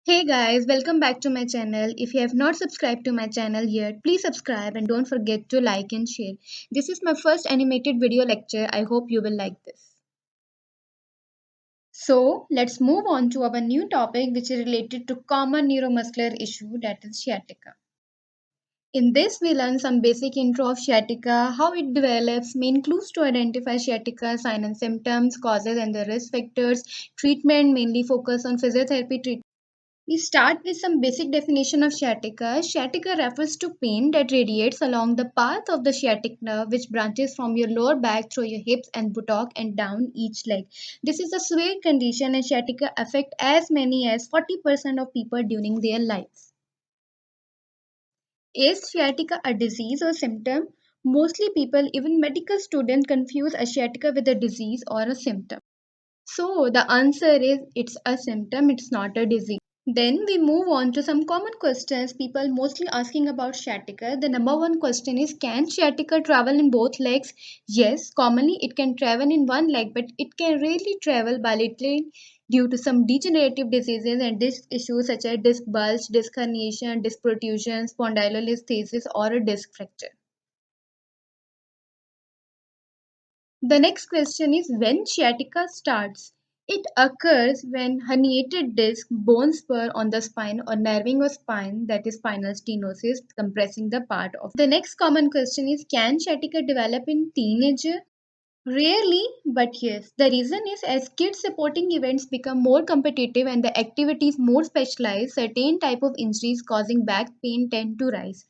Hey guys, welcome back to my channel. If you have not subscribed to my channel yet, please subscribe and don't forget to like and share. This is my first animated video lecture. I hope you will like this. So, let's move on to our new topic which is related to common neuromuscular issue, that is sciatica. In this, we learn some basic intro of sciatica, how it develops, main clues to identify sciatica, sign and symptoms, causes and the risk factors, treatment mainly focus on physiotherapy treatment. We start with some basic definition of sciatica. Sciatica refers to pain that radiates along the path of the sciatic nerve, which branches from your lower back through your hips and buttock and down each leg. This is a severe condition, and sciatica affect as many as 40% of people during their lives. Is sciatica a disease or symptom? Mostly people, even medical students, confuse a sciatica with a disease or a symptom. So the answer is it's a symptom, it's not a disease. Then we move on to some common questions people mostly asking about sciatica. The number one question is, can sciatica travel in both legs? Yes, commonly it can travel in one leg, but it can rarely travel bilaterally due to some degenerative diseases and disc issues such as disc bulge, disc herniation, disc protrusion, spondylolisthesis, or a disc fracture. The next question is, when sciatica starts. It occurs when herniated disc, bone spur on the spine or nerving of spine, that is spinal stenosis, compressing the part of. The next common question is, can sciatica develop in teenager? Rarely, but yes. The reason is, as kids supporting events become more competitive and the activities more specialized, certain type of injuries causing back pain tend to rise.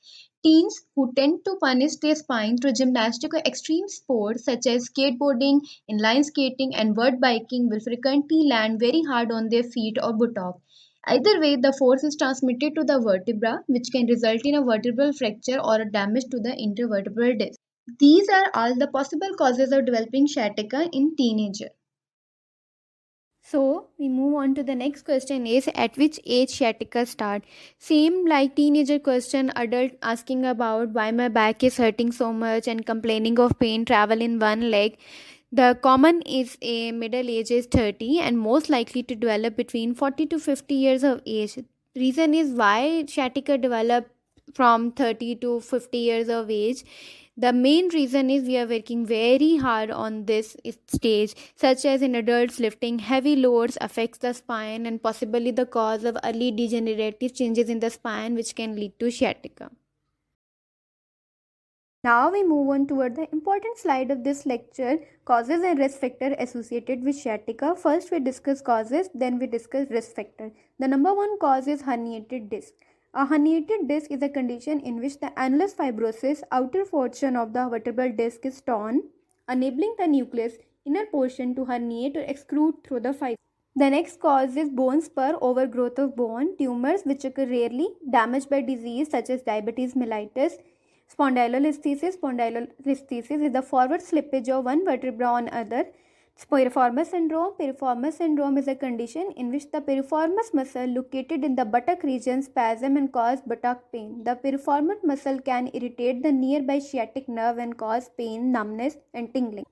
Teens who tend to punish their spine through gymnastic or extreme sports such as skateboarding, inline skating, and vert biking will frequently land very hard on their feet or buttock. Either way, the force is transmitted to the vertebra, which can result in a vertebral fracture or a damage to the intervertebral disc. These are all the possible causes of developing sciatica in teenager. So we move on to the next question is, at which age sciatica start? Same like teenager question, adult asking about why my back is hurting so much and complaining of pain travel in one leg. The common is a middle age is 30 and most likely to develop between 40 to 50 years of age. Reason is why sciatica develop from 30 to 50 years of age. The main reason is we are working very hard on this stage, such as in adults, lifting heavy loads affects the spine and possibly the cause of early degenerative changes in the spine, which can lead to sciatica. Now we move on toward the important slide of this lecture, causes and risk factor associated with sciatica. First we discuss causes, then we discuss risk factor. The number one cause is herniated disc. A herniated disc is a condition in which the annulus fibrosus outer portion of the vertebral disc is torn, enabling the nucleus inner portion to herniate or extrude through the fiber. The next cause is bone spur, overgrowth of bone, tumors which occur rarely, damage by disease such as diabetes mellitus. Spondylolisthesis. Spondylolisthesis is the forward slippage of one vertebra on other. Piriformis syndrome. Piriformis syndrome is a condition in which the piriformis muscle located in the buttock region spasm and cause buttock pain. The piriformis muscle can irritate the nearby sciatic nerve and cause pain, numbness, and tingling.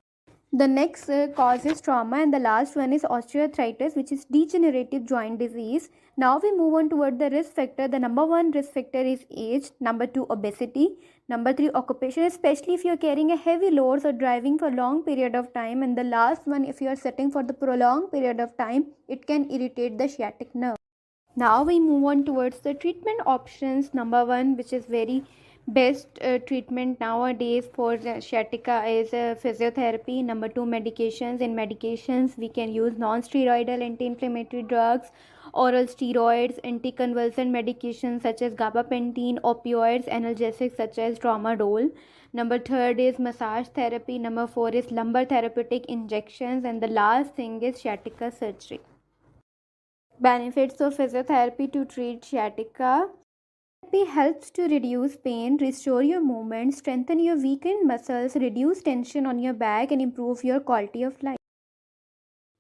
The next cause is trauma, and the last one is osteoarthritis, which is degenerative joint disease. Now we move on toward the risk factor. The number one risk factor is age. Number two, obesity. Number three, occupation, especially if you are carrying a heavy loads or driving for a long period of time. And the last one, if you are sitting for the prolonged period of time, it can irritate the sciatic nerve. Now we move on towards the treatment options. Number one, which is very best treatment nowadays for the sciatica, is physiotherapy. Number two, medications. In medications we can use non-steroidal anti-inflammatory drugs, oral steroids, anticonvulsant medications such as gabapentin, opioids, analgesics such as tramadol. Number third is massage therapy. Number four is lumbar therapeutic injections, and the last thing is sciatica surgery. Benefits of physiotherapy to treat sciatica. Therapy helps to reduce pain, restore your movement, strengthen your weakened muscles, reduce tension on your back, and improve your quality of life.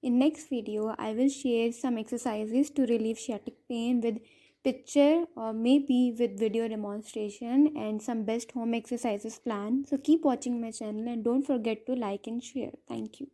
In next video, I will share some exercises to relieve sciatic pain with picture or maybe with video demonstration and some best home exercises plan. So keep watching my channel and don't forget to like and share. Thank you.